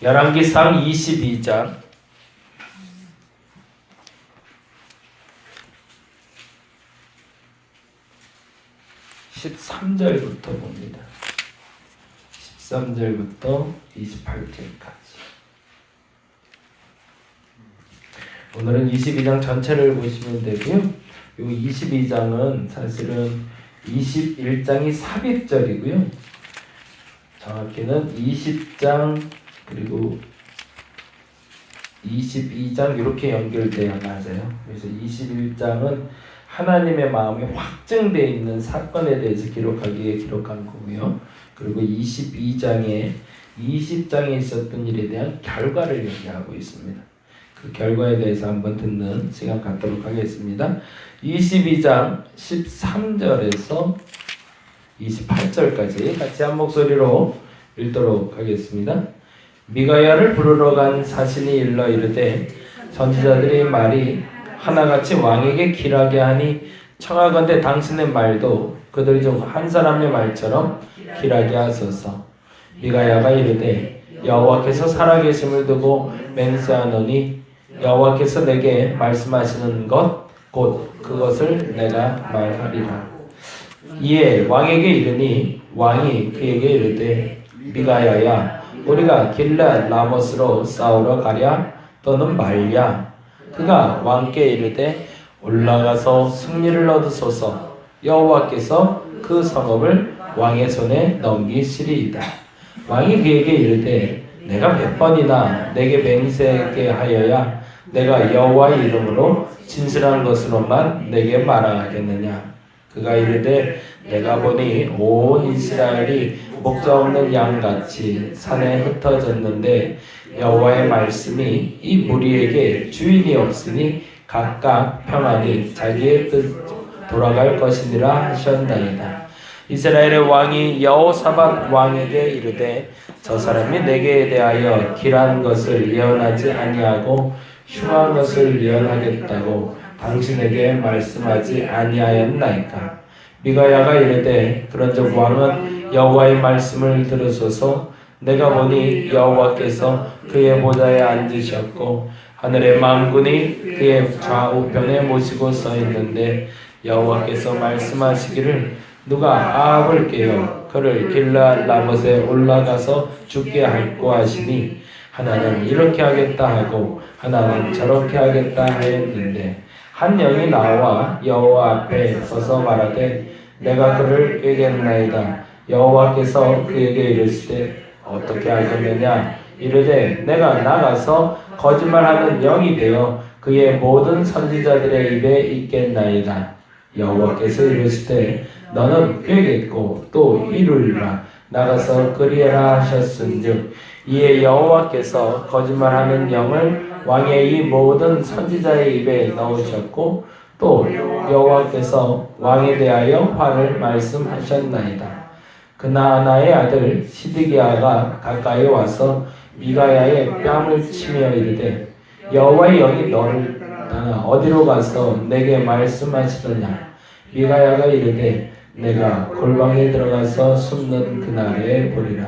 열왕기상 22장 13절부터 봅니다. 13절부터 28절까지. 오늘은 22장 전체를 보시면 되고요. 이 22장은 사실은 21장이 삽입절이고요. 정확히는 20장 그리고 22장 이렇게 연결돼야 맞아요. 그래서 21장은 하나님의 마음이 확증되어 있는 사건에 대해서 기록하기에 기록한 거고요. 그리고 22장에 20장에 있었던 일에 대한 결과를 얘기하고 있습니다. 그 결과에 대해서 한번 듣는 시간 갖도록 하겠습니다. 22장 13절에서 28절까지 같이 한 목소리로 읽도록 하겠습니다. 미가야를 부르러 간 사신이 일러 이르되 선지자들의 말이 하나같이 왕에게 길하게 하니 청하건대 당신의 말도 그들 중 한 사람의 말처럼 길하게 하소서. 미가야가 이르되 여호와께서 살아계심을 두고 맹세하노니 여호와께서 내게 말씀하시는 것 곧 그것을 내가 말하리라. 이에 왕에게 이르니 왕이 그에게 이르되 미가야야 우리가 길앗 라못으로 싸우러 가랴 또는 말랴. 그가 왕께 이르되 올라가서 승리를 얻으소서. 여호와께서 그 성읍을 왕의 손에 넘기시리이다. 왕이 그에게 이르되 내가 몇 번이나 내게 맹세하게 하여야 내가 여호와의 이름으로 진실한 것으로만 내게 말하겠느냐. 그가 이르되 내가 보니 온 이스라엘이 목자 없는 양같이 산에 흩어졌는데 여호와의 말씀이 이 무리에게 주인이 없으니 각각 평안히 자기의 뜻 돌아갈 것이니라 하셨나이다. 이스라엘의 왕이 여호사밧 왕에게 이르되 저 사람이 내게 대하여 길한 것을 예언하지 아니하고 흉한 것을 예언하겠다고 당신에게 말씀하지 아니하였나이까. 미가야가 이르되 그런즉 왕은 여호와의 말씀을 들으소서. 내가 보니 여호와께서 그의 보좌에 앉으셨고 하늘의 만군이 그의 좌우편에 모시고 서 있는데 여호와께서 말씀하시기를 누가 아합을 깨어 그를 길앗 라못에 올라가서 죽게 할꼬 하시니 하나는 이렇게 하겠다 하고 하나는 저렇게 하겠다 하였는데 한 영이 나와 여호와 앞에 서서 말하되 내가 그를 꾀겠나이다. 여호와께서 그에게 이르시되 어떻게 하겠느냐. 이르되 내가 나가서 거짓말하는 영이 되어 그의 모든 선지자들의 입에 있겠나이다. 여호와께서 이르시되 너는 꾀겠고 또 이루리라. 나가서 그리하라 하셨은즉 이에 여호와께서 거짓말하는 영을 왕의 이 모든 선지자의 입에 넣으셨고 또 여호와께서 왕에 대하여 화를 말씀하셨나이다. 그나아나의 아들 시드기야가 가까이 와서 미가야의 뺨을 치며 이르되 여호와의 영이 너를 따라 어디로 가서 내게 말씀하시더냐. 미가야가 이르되 내가 골방에 들어가서 숨는 그날에 보리라.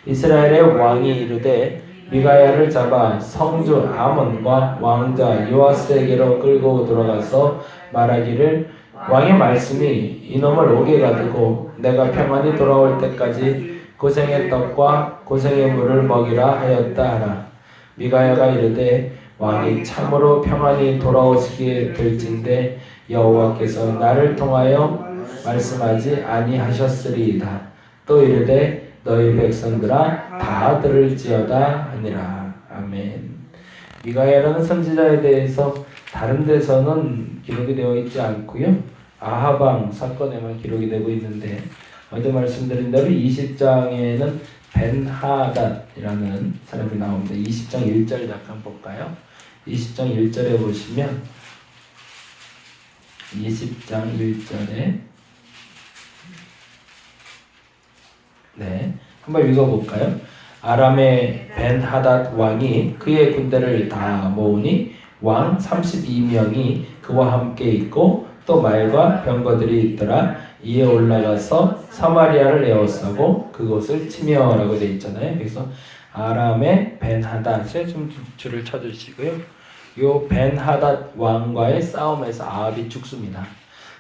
이스라엘의 왕이 이르되 미가야를 잡아 성주 아몬과 왕자 요아스에게로 끌고 들어가서 말하기를 왕의 말씀이 이놈을 옥에 가두고 내가 평안히 돌아올 때까지 고생의 떡과 고생의 물을 먹이라 하였다 하라. 미가야가 이르되 왕이 참으로 평안히 돌아오시게 될진데 여호와께서 나를 통하여 말씀하지 아니하셨으리이다. 또 이르되 너희 백성들아 다 들을지어다 하니라. 아멘. 미가야라는 선지자에 대해서 다른 데서는 기록이 되어 있지 않고요. 아하방 사건에만 기록이 되고 있는데 어제 말씀드린 대로 20장에는 벤하닷이라는 사람이 나옵니다. 20장 1절 잠깐 볼까요? 20장 1절에 보시면 20장 1절에 네, 한번 읽어볼까요? 아람의 벤하닷 왕이 그의 군대를 다 모으니 왕 32명이 그와 함께 있고 또 말과 병거들이 있더라. 이에 올라가서 사마리아를 에워싸고 그곳을 치며라고 되어 있잖아요. 그래서 아람의 벤하닷에 좀 줄을 쳐주시고요. 요 벤하닷 왕과의 싸움에서 아합이 죽습니다.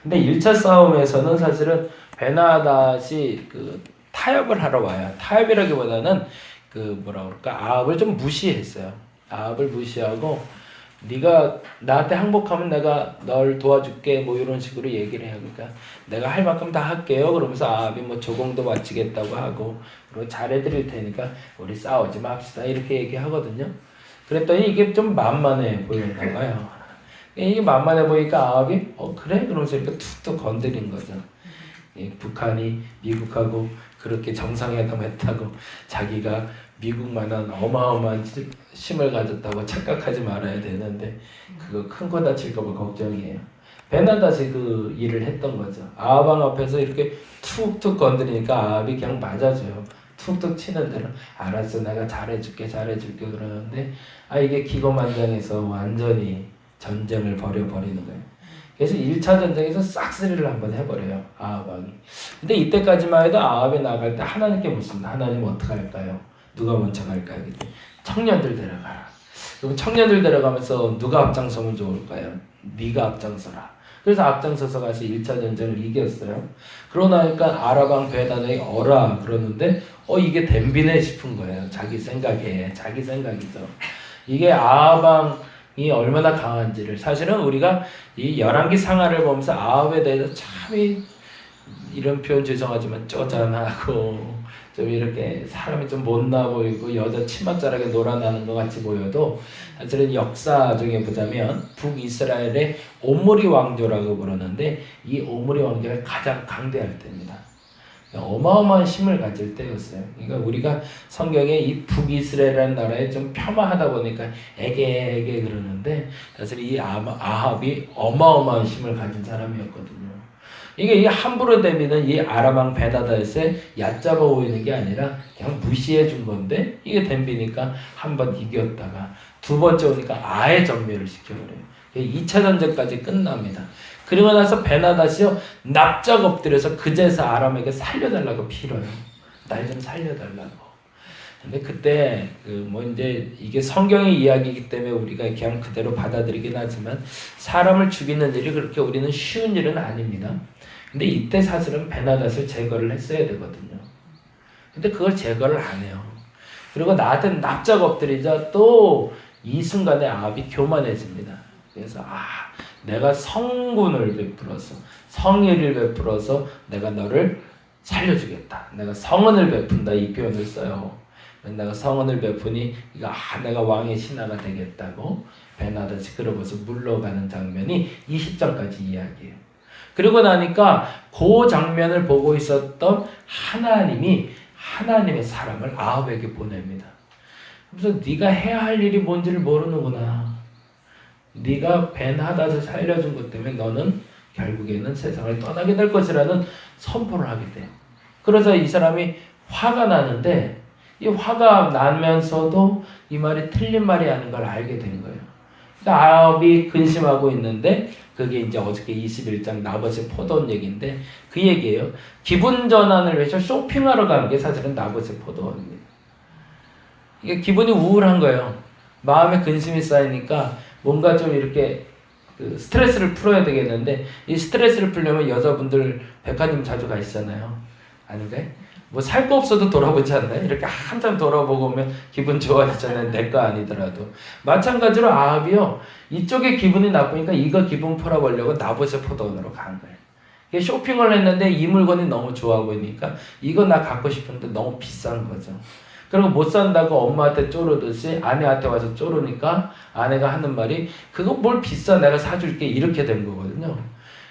근데 1차 싸움에서는 사실은 벤하닷이 그 타협을 하러 와요. 타협이라기보다는 그 뭐라 그럴까, 아합을 좀 무시했어요. 아합을 무시하고 네가 나한테 항복하면 내가 널 도와줄게 뭐 이런 식으로 얘기를 해요. 그러니까 내가 할 만큼 다 할게요. 그러면서 아합이 뭐 조공도 바치겠다고 하고 그리고 잘해드릴 테니까 우리 싸우지 맙시다 이렇게 얘기하거든요. 그랬더니 이게 좀 만만해 보였나 봐요. 이게 만만해 보니까 아합이 그래? 그러면서 이렇게 툭툭 건드린 거죠. 북한이 미국하고 그렇게 정상회담 했다고 자기가 미국만한 어마어마한 힘을 가졌다고 착각하지 말아야 되는데 그거 큰 거 다칠까봐 걱정이에요. 벤하닷이 그 일을 했던 거죠. 아합 왕 앞에서 이렇게 툭툭 건드리니까 아합이 그냥 맞아줘요. 툭툭 치는 대로 알았어 내가 잘해줄게 그러는데 이게 기고만장해서 완전히 전쟁을 벌여버리는 거예요. 그래서 1차 전쟁에서 싹쓸이를 한번 해버려요. 아합 왕이. 근데 이때까지만 해도 아합이 나갈 때 하나님께 묻습니다. 하나님 어떡할까요? 누가 먼저 갈까요? 그때 청년들 데려가라. 그럼 청년들 데려가면서 누가 앞장서면 좋을까요? 네가 앞장서라. 그래서 앞장서서 가서 1차 전쟁을 이겼어요. 그러고 나니까 아랍 왕 벤하닷이 어라 그러는데 이게 댐비네 싶은 거예요. 자기 생각이죠. 이게 아합 왕이 얼마나 강한지를 사실은 우리가 이 열왕기 상하를 보면서 아합에 대해서 참 이런 표현 죄송하지만 쪼잔하고 좀 이렇게 사람이 좀 못나 보이고 여자 치맛자락에 놀아나는 것 같이 보여도 사실은 역사 중에 보자면 북이스라엘의 오므리 왕조라고 부르는데 이 오므리 왕조가 가장 강대할 때입니다. 어마어마한 힘을 가질 때였어요. 그러니까 우리가 성경에 이 북이스라엘이라는 나라에 좀 폄하하다 보니까 에게 그러는데 사실 이 아합이 어마어마한 힘을 가진 사람이었거든요. 이게 함부로 대비는 이 아람 왕 벤하닷에 얕잡아 보이는 게 아니라 그냥 무시해 준 건데 이게 댐비니까 한 번 이겼다가 두 번째 오니까 아예 전멸을 시켜버려요. 2차 전쟁까지 끝납니다. 그리고 나서 벤하닷이요 납작 엎드려서 그제서 아람에게 살려달라고 빌어요. 날 좀 살려달라고. 근데 그때 이제 이게 성경의 이야기이기 때문에 우리가 그냥 그대로 받아들이긴 하지만 사람을 죽이는 일이 그렇게 우리는 쉬운 일은 아닙니다. 근데 이때 사실은 벤하닷을 제거를 했어야 되거든요. 근데 그걸 제거를 안 해요. 그리고 나한테 납작 엎드리자 또 이 순간에 아합이 교만해집니다. 그래서 내가 성군을 베풀어서 성의를 베풀어서 내가 너를 살려주겠다. 내가 성은을 베푼다 이 표현을 써요. 내가 성은을 베푸니 내가 왕의 신하가 되겠다고 벤하닷이 그러고서 물러가는 장면이 이 시점까지 이야기해요. 그리고 나니까 그 장면을 보고 있었던 하나님이 하나님의 사람을 아합에게 보냅니다. 그래서 네가 해야 할 일이 뭔지를 모르는구나. 네가 벤하닷을 살려준 것 때문에 너는 결국에는 세상을 떠나게 될 것이라는 선포를 하게 돼요. 그래서 이 사람이 화가 나는데 이 화가 나면서도 이 말이 틀린 말이 아닌 걸 알게 된 거예요. 그러니까 아합이 근심하고 있는데 그게 이제 어저께 21장 나봇의 포도원 얘기인데 그 얘기예요. 기분 전환을 위해서 쇼핑하러 간 게 사실은 나봇의 포도원입니다. 이게 기분이 우울한 거예요. 마음에 근심이 쌓이니까 뭔가 좀 이렇게 스트레스를 풀어야 되겠는데 이 스트레스를 풀려면 여자분들 백화점 자주 가시잖아요. 아닌가요? 뭐 살 거 없어도 돌아보지 않나요? 이렇게 한참 돌아보고 오면 기분 좋아지잖아요. 내 거 아니더라도. 마찬가지로 아합이요. 이쪽에 기분이 나쁘니까 이거 기분 풀어보려고 나봇의 포도원으로 간 거예요. 쇼핑을 했는데 이 물건이 너무 좋아 보이니까 이거 나 갖고 싶은데 너무 비싼 거죠. 그리고 못 산다고 엄마한테 쪼르듯이 아내한테 와서 쪼르니까 아내가 하는 말이 그거 뭘 비싸 내가 사줄게 이렇게 된 거거든요.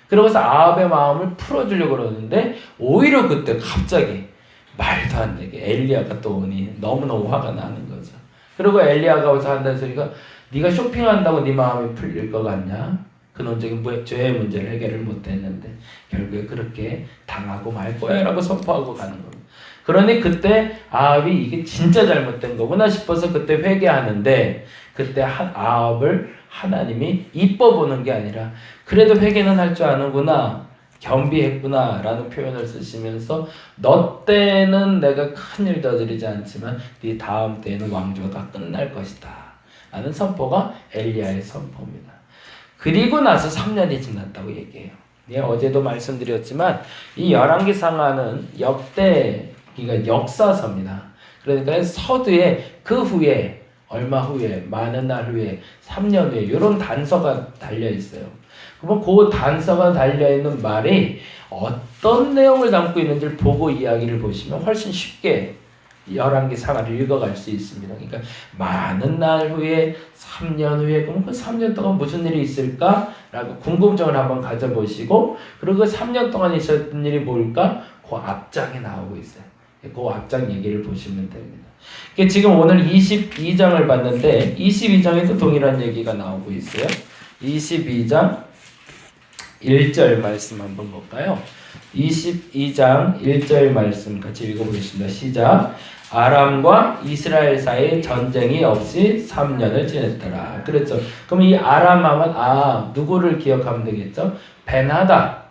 그러고서 아합의 마음을 풀어주려고 그러는데 오히려 그때 갑자기 말도 안 되게 엘리야가 또 오니 너무너무 화가 나는 거죠. 그리고 엘리야가 와서 한다는 소리가 네가 쇼핑한다고 네 마음이 풀릴 것 같냐? 근원적인 죄의 문제를 해결을 못했는데 결국에 그렇게 당하고 말 거야 라고 선포하고 가는 겁니다. 그러니 그때 아합이 이게 진짜 잘못된 거구나 싶어서 그때 회개하는데 그때 아합을 하나님이 이뻐 보는 게 아니라 그래도 회개는 할 줄 아는구나 겸비했구나라는 표현을 쓰시면서 너 때는 내가 큰일 저지르지 않지만 네 다음 때에는 왕조가 끝날 것이다 라는 선포가 엘리야의 선포입니다. 그리고 나서 3년이 지났다고 얘기해요. 예, 어제도 말씀드렸지만 이 열왕기상하는 역대기가 역사서입니다. 그러니까 서두에 그 후에 얼마 후에 많은 날 후에 3년 후에 이런 단서가 달려 있어요. 그러면 그 단서가 달려있는 말이 어떤 내용을 담고 있는지를 보고 이야기를 보시면 훨씬 쉽게 열왕기상하를 읽어갈 수 있습니다. 그러니까 많은 날 후에 3년 후에 그럼 그 3년 동안 무슨 일이 있을까? 라고 궁금증을 한번 가져보시고 그리고 그 3년 동안 있었던 일이 뭘까? 그 앞장에 나오고 있어요. 그 앞장 얘기를 보시면 됩니다. 지금 오늘 22장을 봤는데 22장에도 동일한 얘기가 나오고 있어요. 22장 1절 말씀 한번 볼까요? 22장 1절 말씀 같이 읽어보겠습니다. 시작. 아람과 이스라엘 사이에 전쟁이 없이 3년을 지냈더라. 그랬죠. 그럼 이 아람 하면 누구를 기억하면 되겠죠? 베나다.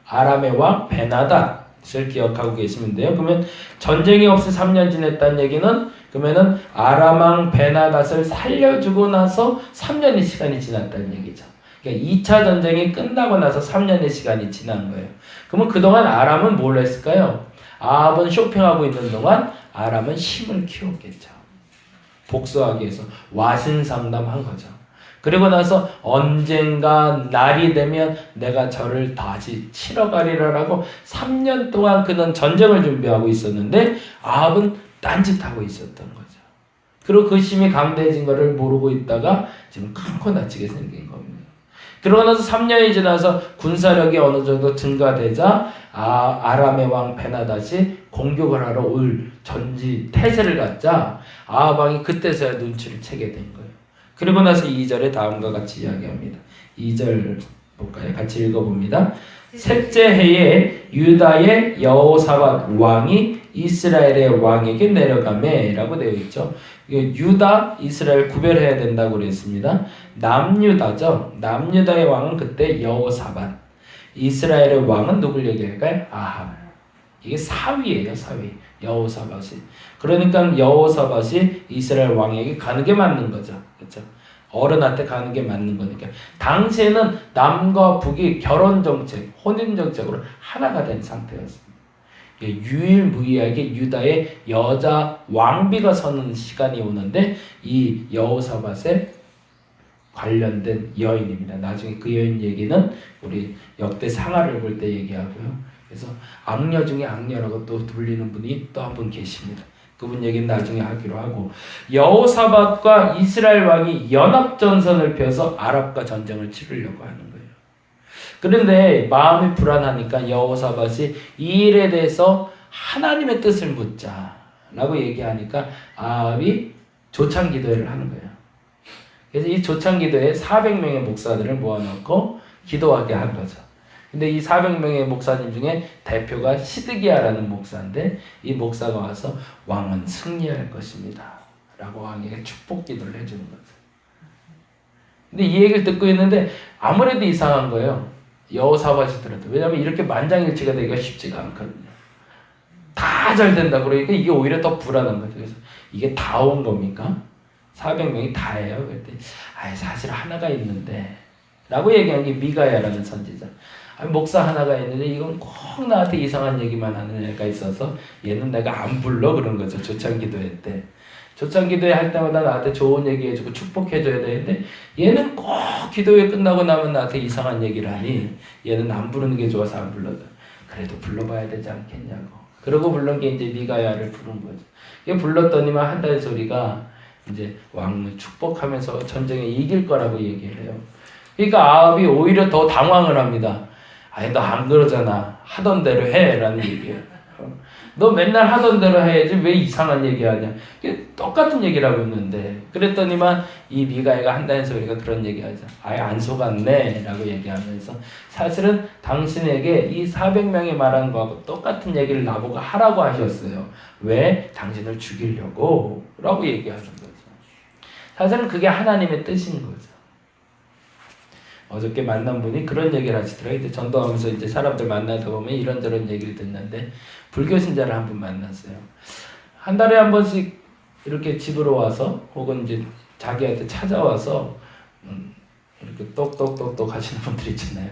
아람의 왕 베나다를 기억하고 계시면 돼요. 그러면 전쟁이 없이 3년 지냈다는 얘기는 그러면은 아람 왕 베나닷을 살려주고 나서 3년의 시간이 지났다는 얘기죠. 그러니까 2차 전쟁이 끝나고 나서 3년의 시간이 지난 거예요. 그러면 그동안 아람은 뭘 했을까요? 아합은 쇼핑하고 있는 동안 아람은 힘을 키웠겠죠. 복수하기 위해서 와신상담한 거죠. 그리고 나서 언젠가 날이 되면 내가 저를 다시 치러 가리라라고 3년 동안 그는 전쟁을 준비하고 있었는데 아합은 딴짓하고 있었던 거죠. 그리고 그 힘이 강대해진 것을 모르고 있다가 지금 큰 다치게 생긴 겁니다. 그러고 나서 3년이 지나서 군사력이 어느 정도 증가되자 아람의 왕 베나닷이 공격을 하러 올 전지 태세를 갖자 아합 왕이 그때서야 눈치를 채게 된 거예요. 그리고 나서 2절에 다음과 같이 이야기합니다. 2절 볼까요? 같이 읽어봅니다. 셋째 해에 유다의 여호사밧 왕이 이스라엘의 왕에게 내려가매 라고 되어 있죠. 유다, 이스라엘 구별해야 된다고 그랬습니다. 남유다죠. 남유다의 왕은 그때 여호사밧. 이스라엘의 왕은 누굴 얘기할까요? 아합. 이게 사위예요, 사위. 여호사밧이. 그러니까 여호사밧이 이스라엘 왕에게 가는 게 맞는 거죠. 그렇죠? 어른한테 가는 게 맞는 거니까. 당시에는 남과 북이 결혼 정책, 혼인 정책으로 하나가 된 상태였습니다. 유일무이하게 유다의 여자 왕비가 서는 시간이 오는데 이 여호사밧에 관련된 여인입니다. 나중에 그 여인 얘기는 우리 역대 상하를 볼 때 얘기하고요. 그래서 악녀 중에 악녀라고 또 불리는 분이 또 한 분 계십니다. 그분 얘기는 나중에 하기로 하고 여호사밧과 이스라엘 왕이 연합전선을 펴서 아랍과 전쟁을 치르려고 하는 거예요. 그런데 마음이 불안하니까 여호사밧이 이 일에 대해서 하나님의 뜻을 묻자라고 얘기하니까 아합이 조창기도회를 하는 거예요. 그래서 이 조창기도회에 400명의 목사들을 모아놓고 기도하게 한 거죠. 근데 이 400명의 목사님 중에 대표가 시드기야라는 목사인데 이 목사가 와서 왕은 승리할 것입니다 라고 왕에게 축복 기도를 해주는 거죠. 근데 이 얘기를 듣고 있는데 아무래도 이상한 거예요. 여호사밧이 들어도. 왜냐하면 이렇게 만장일치가 되기가 쉽지가 않거든요. 다 잘 된다 그러니까 이게 오히려 더 불안한 거죠. 그래서 이게 다 온 겁니까? 400명이 다예요. 그랬더니 사실 하나가 있는데 라고 얘기한 게 미가야라는 선지자. 목사 하나가 있는데 이건 꼭 나한테 이상한 얘기만 하는 애가 있어서 얘는 내가 안 불러 그런 거죠. 조창기도회 때. 조창기도회 할 때마다 나한테 좋은 얘기 해주고 축복해줘야 되는데 얘는 꼭 기도회 끝나고 나면 나한테 이상한 얘기를 하니 얘는 안 부르는 게 좋아서 안 불러요. 그래도 불러봐야 되지 않겠냐고. 그러고 부른 게 이제 미가야를 부른 거죠. 이게 불렀더니만 한다는 소리가 이제 왕을 축복하면서 전쟁에 이길 거라고 얘기를 해요. 그러니까 아합이 오히려 더 당황을 합니다. 너 안 그러잖아. 하던 대로 해 라는 얘기예요. 너 맨날 하던 대로 해야지 왜 이상한 얘기 하냐. 똑같은 얘기를 하고 있는데 그랬더니만 이 미가야가 한다는 소리가 그런 얘기 하죠. 안 속았네 라고 얘기하면서 사실은 당신에게 이 400명이 말한 거하고 똑같은 얘기를 나보고 하라고 하셨어요. 왜? 당신을 죽이려고 라고 얘기하는 거죠. 사실은 그게 하나님의 뜻인 거죠. 어저께 만난 분이 그런 얘기를 하시더라고요. 이제 전도하면서 이제 사람들 만나다 보면 이런저런 얘기를 듣는데 불교 신자를 한 분 만났어요. 한 달에 한 번씩 이렇게 집으로 와서 혹은 이제 자기한테 찾아와서 이렇게 똑똑똑똑 하시는 분들 있잖아요.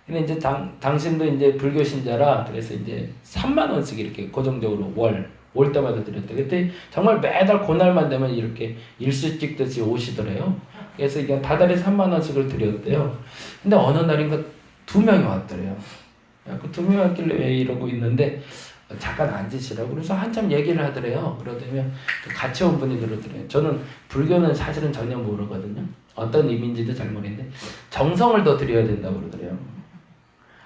근데 이제 당신도 이제 불교 신자라 그래서 이제 3만 원씩 이렇게 고정적으로 올 때마다 드렸대. 그때 정말 매달 그날만 되면 이렇게 일수 찍듯이 오시더래요. 그래서 이게 다달이 3만 원씩을 드렸대요. 근데 어느 날인가 2명이 왔더래요. 그 2명이 왔길래 왜 이러고 있는데 잠깐 앉으시라고 그래서 한참 얘기를 하더래요. 그러더니 같이 온 분이 그러더래요. 저는 불교는 사실은 전혀 모르거든요. 어떤 의미인지도 잘 모르겠는데 정성을 더 드려야 된다고 그러더래요.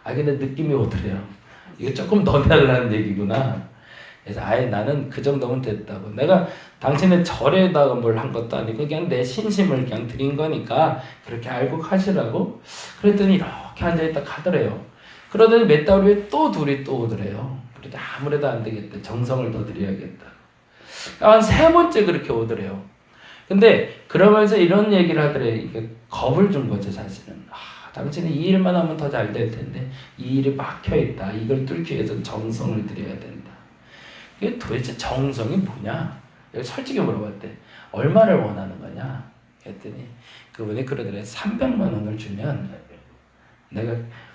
근데 느낌이 오더래요. 이거 조금 더 달라는 얘기구나. 그래서 아예 나는 그 정도면 됐다고. 내가 당신의 절에다가 뭘 한 것도 아니고 그냥 내 신심을 그냥 드린 거니까 그렇게 알고 가시라고. 그랬더니 이렇게 앉아있다 가더래요. 그러더니 몇 달 후에 또 둘이 또 오더래요. 그래도 아무래도 안 되겠다. 정성을 더 드려야겠다. 한 3번째 그렇게 오더래요. 근데 그러면서 이런 얘기를 하더래요. 이게 겁을 준 거죠, 사실은. 당신이 이 일만 하면 더 잘 될 텐데 이 일이 막혀있다. 이걸 뚫기 위해서 정성을 들여야 된다. 이게 도대체 정성이 뭐냐? 솔직히 물어봤대. 얼마를 원하는 거냐? 했더니 그분이 그러더래요. 300만 원을 주면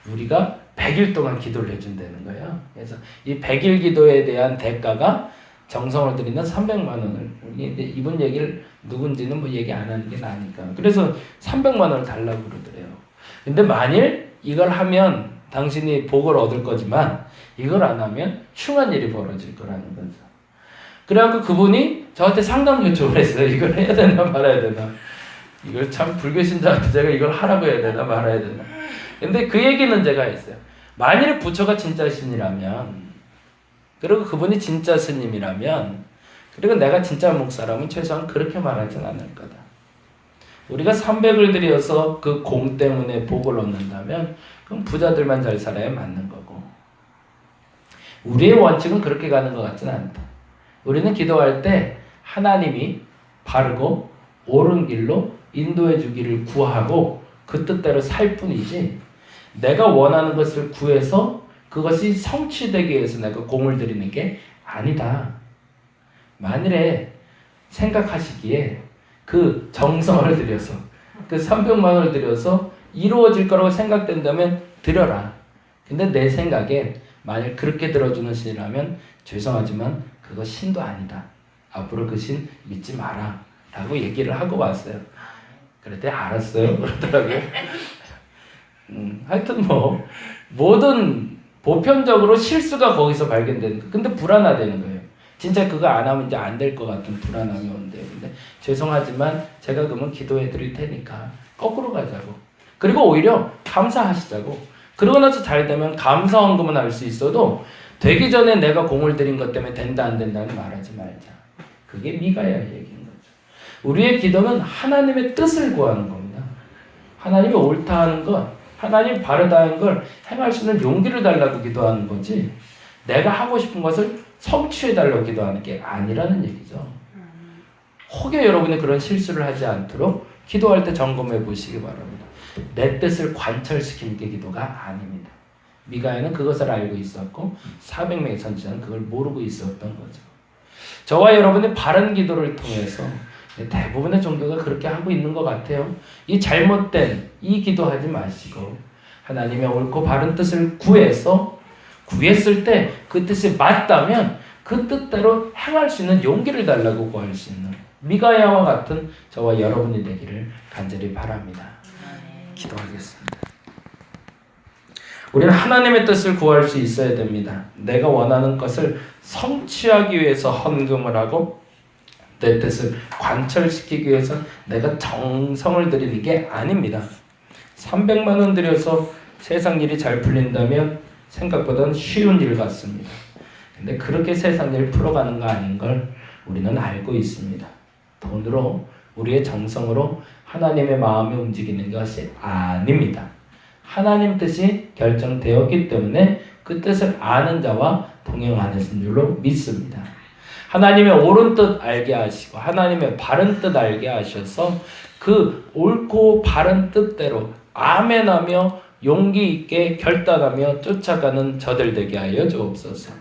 우리가 100일 동안 기도를 해준다는 거예요. 그래서 이 100일 기도에 대한 대가가 정성을 들이는 300만 원을. 이분 얘기를 누군지는 뭐 얘기 안 하는 게 나으니까. 그래서 300만 원을 달라고 그러더래요. 근데 만일 이걸 하면 당신이 복을 얻을 거지만 이걸 안 하면 흉한 일이 벌어질 거라는 거죠. 그래갖고 그분이 저한테 상담 요청을 했어요. 이걸 해야 되나 말아야 되나. 이걸 참 불교 신자한테 제가 이걸 하라고 해야 되나 말아야 되나. 근데 그 얘기는 제가 했어요. 만일 부처가 진짜 신이라면 그리고 그분이 진짜 스님이라면 그리고 내가 진짜 목사라면 최소한 그렇게 말하진 않을 거다. 우리가 300을 들여서 그 공 때문에 복을 얻는다면 그럼 부자들만 잘 살아야 맞는 거고 우리의 원칙은 그렇게 가는 것 같지는 않다. 우리는 기도할 때 하나님이 바르고 옳은 길로 인도해 주기를 구하고 그 뜻대로 살 뿐이지 내가 원하는 것을 구해서 그것이 성취되기 위해서 내가 공을 들이는 게 아니다. 만일에 생각하시기에 그 정성을 들여서 그 300만 원을 들여서 이루어질 거라고 생각된다면 드려라. 근데 내 생각에 만일 그렇게 들어주는 신이라면 죄송하지만 그거 신도 아니다. 앞으로 그 신 믿지 마라. 라고 얘기를 하고 왔어요. 그랬더니 알았어요. 그러더라고요. 하여튼 뭐 모든 보편적으로 실수가 거기서 발견되는 근데 불안하다는 거예요. 진짜 그거 안 하면 이제 안 될 것 같은 불안함이 온대요. 근데 죄송하지만 제가 그러면 기도해 드릴 테니까 거꾸로 가자고. 그리고 오히려 감사하시자고. 그러고 나서 잘 되면 감사헌금은 할 수 있어도 되기 전에 내가 공을 들인 것 때문에 된다 안 된다는 말하지 말자. 그게 미가야 얘기인 거죠. 우리의 기도는 하나님의 뜻을 구하는 겁니다. 하나님이 옳다 하는 것, 하나님이 바르다 하는 걸 행할 수 있는 용기를 달라고 기도하는 거지 내가 하고 싶은 것을 성취해달라고 기도하는 게 아니라는 얘기죠. 혹여 여러분이 그런 실수를 하지 않도록 기도할 때 점검해 보시기 바랍니다. 내 뜻을 관철시키는 게 기도가 아닙니다. 미가야는 그것을 알고 있었고 400명의 선지자는 그걸 모르고 있었던 거죠. 저와 여러분이 바른 기도를 통해서 대부분의 종교가 그렇게 하고 있는 것 같아요. 이 잘못된 이 기도하지 마시고 하나님의 옳고 바른 뜻을 구했을 때 그 뜻이 맞다면 그 뜻대로 행할 수 있는 용기를 달라고 구할 수 있는 미가야와 같은 저와 여러분이 되기를 간절히 바랍니다. 기도하겠습니다. 우리는 하나님의 뜻을 구할 수 있어야 됩니다. 내가 원하는 것을 성취하기 위해서 헌금을 하고 내 뜻을 관철시키기 위해서 내가 정성을 들이는 게 아닙니다. 300만 원 들여서 세상 일이 잘 풀린다면 생각보다는 쉬운 일 같습니다. 근데 그렇게 세상 일을 풀어가는 거 아닌 걸 우리는 알고 있습니다. 돈으로 우리의 정성으로 하나님의 마음이 움직이는 것이 아닙니다. 하나님 뜻이 결정되었기 때문에 그 뜻을 아는 자와 동행하는 줄로 믿습니다. 하나님의 옳은 뜻 알게 하시고 하나님의 바른 뜻 알게 하셔서 그 옳고 바른 뜻대로 아멘하며 용기 있게 결단하며 쫓아가는 저들 되게 하여 주옵소서.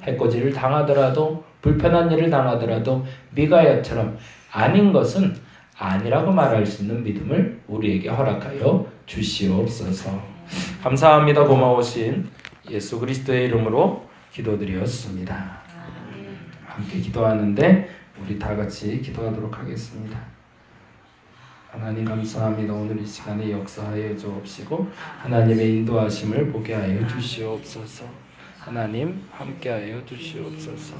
해코지를 당하더라도 불편한 일을 당하더라도 미가야처럼 아닌 것은 아니라고 말할 수 있는 믿음을 우리에게 허락하여 주시옵소서. 감사합니다. 고마우신 예수 그리스도의 이름으로 기도드렸습니다. 함께 기도하는데 우리 다 같이 기도하도록 하겠습니다. 하나님 감사합니다. 오늘 이 시간에 역사하여 주옵시고 하나님의 인도하심을 보게 하여 주시옵소서. 하나님 함께하여 주시옵소서.